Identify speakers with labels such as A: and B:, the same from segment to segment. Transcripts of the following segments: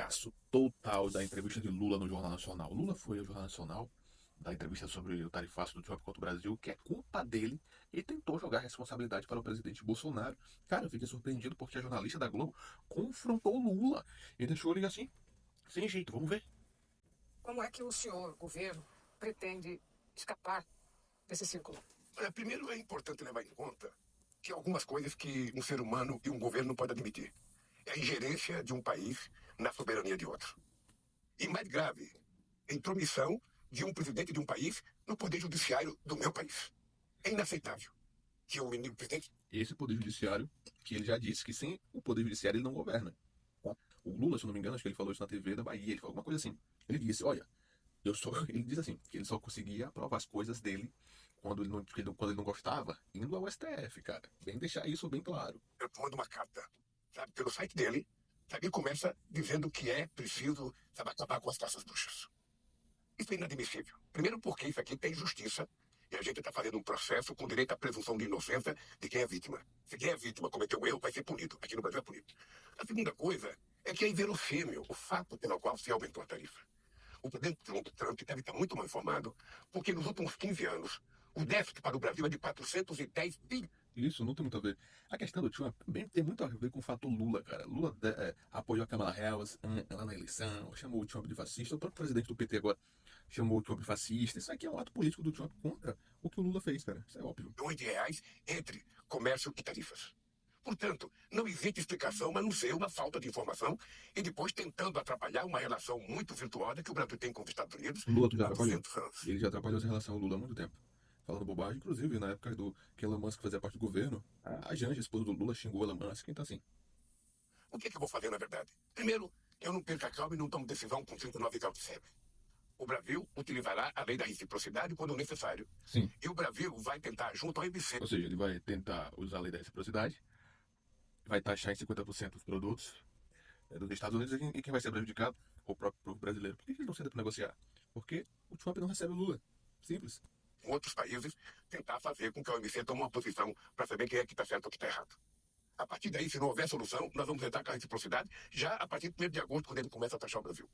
A: fracasso total da entrevista de Lula no Jornal Nacional. Lula foi ao Jornal Nacional dar entrevista sobre o tarifaço do Trump contra o Brasil, que é culpa dele, e tentou jogar a responsabilidade para o presidente Bolsonaro. Cara, eu fiquei surpreendido porque a jornalista da Globo confrontou o Lula e deixou ele assim, sem jeito. Vamos ver.
B: Como é que o senhor, governo, pretende escapar desse círculo?
C: Primeiro, é importante levar em conta que algumas coisas que um ser humano e um governo não podem admitir. É a ingerência de um país na soberania de outro. E mais grave, a intromissão de um presidente de um país no poder judiciário do meu país. É inaceitável que o presidente...
A: Esse poder judiciário, que ele já disse que sem o poder judiciário ele não governa. O Lula, se eu não me engano, acho que ele falou isso na TV da Bahia, ele falou alguma coisa assim. Ele disse, olha, ele diz assim, que ele só conseguia aprovar as coisas dele quando ele não gostava, indo ao STF, cara. Bem deixar isso bem claro.
C: Eu mando uma carta, sabe, pelo site dele, sabe, e começa dizendo que é preciso, sabe, acabar com as caças bruxas. Isso é inadmissível. Primeiro porque isso aqui tem justiça e a gente está fazendo um processo com direito à presunção de inocência de quem é vítima. Se quem é vítima cometeu um erro, vai ser punido. Aqui no Brasil é punido. A segunda coisa é que é inverossímil o fato pelo qual se aumentou a tarifa. O presidente Trump deve estar muito mal informado, porque nos últimos 15 anos, o déficit para o Brasil é de 410 bilhões.
A: Isso não tem muito a ver. A questão do Trump também tem muito a ver com o fato Lula, cara. Lula apoiou a Kamala Harris lá na eleição, chamou o Trump de fascista. O próprio presidente do PT agora chamou o Trump de fascista. Isso aqui é um ato político do Trump contra o que o Lula fez, cara. Isso é óbvio.
C: De reais entre comércio e tarifas. Portanto, não existe explicação a não ser uma falta de informação e depois tentando atrapalhar uma relação muito virtuosa que o Brasil tem com os Estados Unidos
A: O Lula já
C: há
A: atrapalhou.
C: 200 anos.
A: Ele já atrapalhou essa relação do Lula há muito tempo. Falando bobagem, inclusive na época do que Elon Musk fazia parte do governo, a Janja, esposa do Lula, xingou Elon Musk, então assim.
C: O que eu vou fazer, na verdade? Primeiro, eu não perco a calma e não tomo decisão com 39 graus de febre. O Brasil utilizará a lei da reciprocidade quando necessário.
A: Sim.
C: E o Brasil vai tentar, junto ao IBC...
A: Ou seja, ele vai tentar usar a lei da reciprocidade, vai taxar em 50% os produtos dos Estados Unidos e quem vai ser prejudicado? O próprio povo brasileiro. Por que eles não sentam para negociar? Porque o Trump não recebe o Lula. Simples.
C: Com outros países, tentar fazer com que a OMC tome uma posição para saber quem é que está certo ou que está errado. A partir daí, se não houver solução, nós vamos entrar com a reciprocidade já a partir do 1º de agosto, quando ele começa a taxar o Brasil.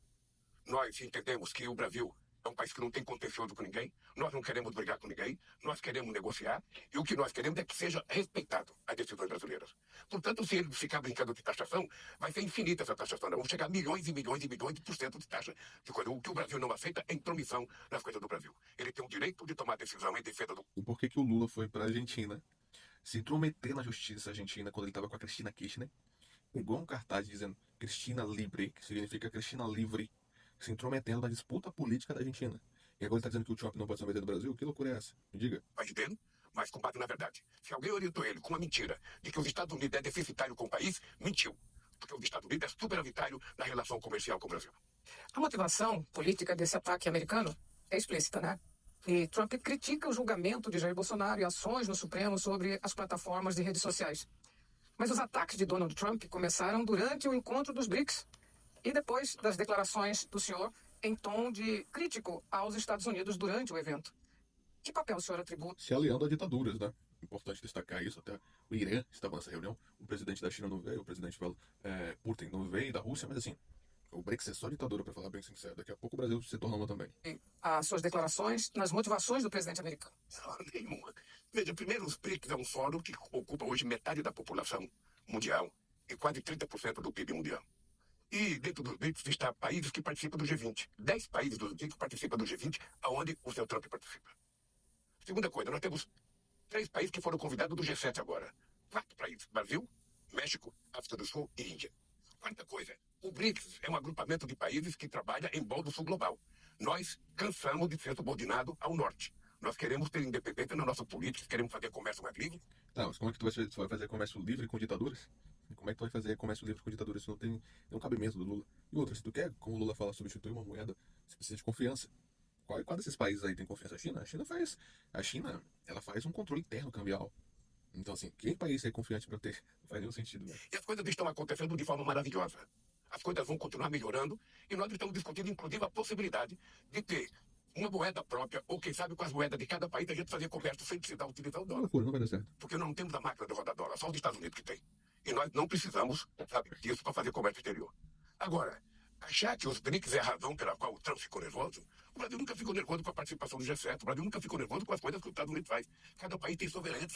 C: Nós entendemos que o Brasil é um país que não tem contencioso com ninguém, nós não queremos brigar com ninguém, nós queremos negociar, e o que nós queremos é que seja respeitado as decisões brasileiras. Portanto, se ele ficar brincando de taxação, vai ser infinita essa taxação. Nós vamos chegar a milhões e milhões e milhões de por cento de taxa de coisa. O que o Brasil não aceita é intromissão nas coisas do Brasil. Ele tem o direito de tomar decisão em defesa do...
A: E por que o Lula foi para a Argentina se intrometer na justiça argentina quando ele estava com a Cristina Kirchner? Pegou um cartaz dizendo Cristina Libre, que significa Cristina Livre, se intrometendo na disputa política da Argentina. E agora ele está dizendo que o Trump não pode se meter no Brasil? Que loucura é essa? Me diga.
C: País dele, mas com base na verdade. Se alguém orientou ele com uma mentira de que os Estados Unidos é deficitário com o país, mentiu. Porque os Estados Unidos é superavitário na relação comercial com o Brasil.
B: A motivação política desse ataque americano é explícita, né? E Trump critica o julgamento de Jair Bolsonaro e ações no Supremo sobre as plataformas de redes sociais. Mas os ataques de Donald Trump começaram durante o encontro dos BRICS e depois das declarações do senhor em tom de crítico aos Estados Unidos durante o evento. Que papel o senhor atribui?
A: Se aliando a ditaduras, né? Importante destacar isso, até o Irã estava nessa reunião, o presidente da China não veio, o presidente Putin não veio, da Rússia, mas assim, o BRICS é só ditadura, para falar bem sincero. Daqui a pouco o Brasil se torna uma também.
B: As suas declarações nas motivações do presidente americano.
C: Nenhuma. Veja, primeiro, os BRICS é um fórum que ocupa hoje metade da população mundial e quase 30% do PIB mundial. E dentro dos BRICS está países que participam do G20. 10 países dos BRICS participam do G20, aonde o seu Trump participa. Segunda coisa, nós temos 3 países que foram convidados do G7 agora. 4 países: Brasil, México, África do Sul e Índia. Quarta coisa, o BRICS é um agrupamento de países que trabalha em prol do sul global. Nós cansamos de ser subordinados ao norte. Nós queremos ter independência na nossa política, queremos fazer comércio mais livre.
A: Tá, mas como é que tu vai fazer comércio livre com ditaduras? Como é que tu vai fazer comércio livre com ditaduras? Isso não tem nenhum cabimento do Lula. E outra, se tu quer, como o Lula fala, substituir uma moeda, você precisa de confiança. Qual desses países aí tem confiança? A China? A China, ela faz um controle interno cambial. Então, assim, que país é confiante para ter? Não faz nenhum sentido, né?
C: E as coisas estão acontecendo de forma maravilhosa. As coisas vão continuar melhorando e nós estamos discutindo, inclusive, a possibilidade de ter uma moeda própria, ou quem sabe com as moedas de cada país a gente fazer comércio sem precisar utilizar o dólar.
A: Loucura, não vai dar certo.
C: Porque nós não temos a máquina de rodar dólar, só os Estados Unidos que tem. E nós não precisamos, sabe, disso para fazer comércio exterior. Agora, achar que os BRICS é a razão pela qual o Trump ficou nervoso. O Brasil nunca ficou nervoso com a participação do G7. O Brasil nunca ficou nervoso com as coisas que os Estados Unidos faz. Cada país tem soberania.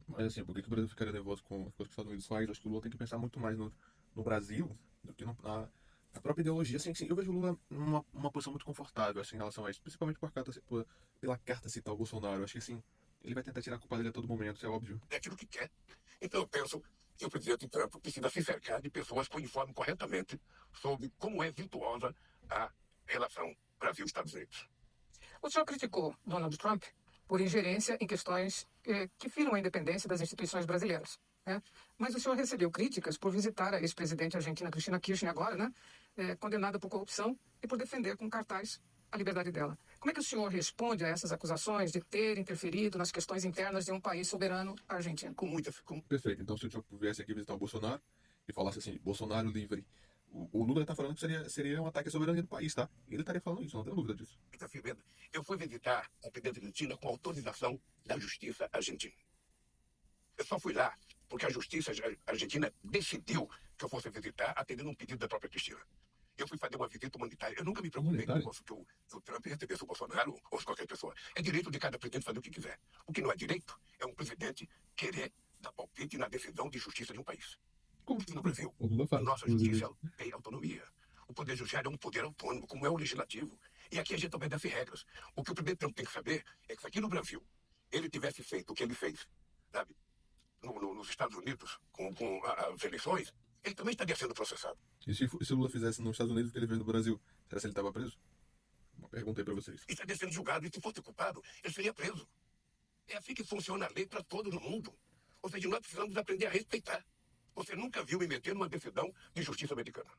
A: Mas assim, por que o Brasil ficaria nervoso com as coisas que os Estados Unidos faz? Acho que o Lula tem que pensar muito mais no Brasil do que na própria ideologia. Assim, eu vejo o Lula numa posição muito confortável assim, em relação a isso, principalmente pela carta citar o Bolsonaro. Eu acho que assim, ele vai tentar tirar a culpa dele a todo momento, isso é óbvio.
C: É aquilo que quer. Então eu penso que o presidente Trump precisa se cercar de pessoas que o informem corretamente sobre como é virtuosa a relação Brasil-Estados Unidos.
B: O senhor criticou Donald Trump por ingerência em questões que firam a independência das instituições brasileiras, né? Mas o senhor recebeu críticas por visitar a ex-presidente argentina Cristina Kirchner agora, né? Condenada por corrupção e por defender com cartaz a liberdade dela. Como é que o senhor responde a essas acusações de ter interferido nas questões internas de um país soberano argentino?
C: Com muita.
A: Perfeito. Então, se o Trump viesse aqui visitar o Bolsonaro e falasse assim, Bolsonaro livre, o Lula está falando que seria um ataque à soberania do país, tá? Ele estaria falando isso, não tenho dúvida disso.
C: Eu fui visitar a presidente argentina com autorização da justiça argentina. Eu só fui lá porque a justiça argentina decidiu que eu fosse visitar, atendendo um pedido da própria Cristina. Eu fui fazer uma visita humanitária. Eu nunca me preocupei com que o Trump recebesse o Bolsonaro ou qualquer pessoa. É direito de cada presidente fazer o que quiser. O que não é direito é um presidente querer dar palpite na decisão de justiça de um país. Aqui no Brasil, a nossa justiça tem autonomia. O poder judiciário é um poder autônomo, como é o legislativo. E aqui a gente obedece regras. O que o presidente Trump tem que saber é que se aqui no Brasil ele tivesse feito o que ele fez, sabe, nos Estados Unidos, com as eleições, ele também estaria sendo processado.
A: E se o Lula fizesse nos Estados Unidos o que ele fez no Brasil, será que ele estava preso? Uma pergunta aí pra vocês.
C: Ele estaria sendo julgado, e se fosse culpado, ele seria preso. É assim que funciona a lei para todos no mundo. Ou seja, nós precisamos aprender a respeitar. Você nunca viu me meter numa decisão de justiça americana.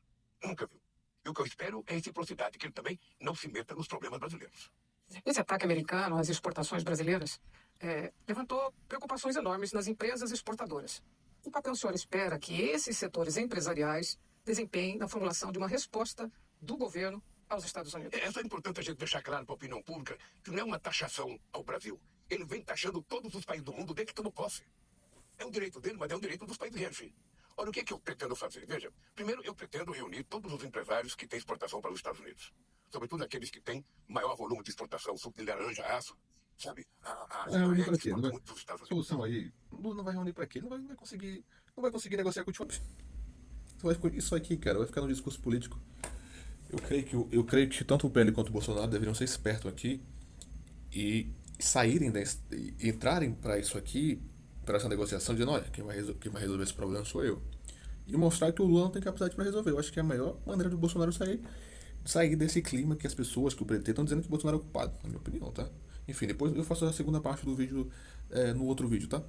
C: Nunca viu. E o que eu espero é reciprocidade, que ele também não se meta nos problemas brasileiros.
B: Esse ataque americano às exportações brasileiras levantou preocupações enormes nas empresas exportadoras. Que papel o senhor espera que esses setores empresariais desempenhem na formulação de uma resposta do governo aos Estados Unidos?
C: É só importante a gente deixar claro para a opinião pública que não é uma taxação ao Brasil. Ele vem taxando todos os países do mundo desde que tomou posse. É um direito dele, mas é um direito dos países reagir. Olha, o que é que eu pretendo fazer? Veja, primeiro eu pretendo reunir todos os empresários que têm exportação para os Estados Unidos. Sobretudo aqueles que têm maior volume de exportação, suco de laranja, aço, sabe?
A: Reunir para quê? Solução aí, não vai reunir para quê? Não vai conseguir negociar com o Trump. Isso aqui, cara, vai ficar no discurso político. Eu creio que tanto o PL quanto o Bolsonaro deveriam ser espertos aqui e entrarem para isso aqui, para essa negociação, dizendo, olha, quem vai resolver esse problema sou eu. E mostrar que o Lula não tem capacidade para resolver. Eu acho que é a melhor maneira do Bolsonaro sair desse clima que as pessoas, que o PT, estão dizendo que o Bolsonaro é culpado, na minha opinião, tá? Enfim, depois eu faço a segunda parte do vídeo no outro vídeo, tá?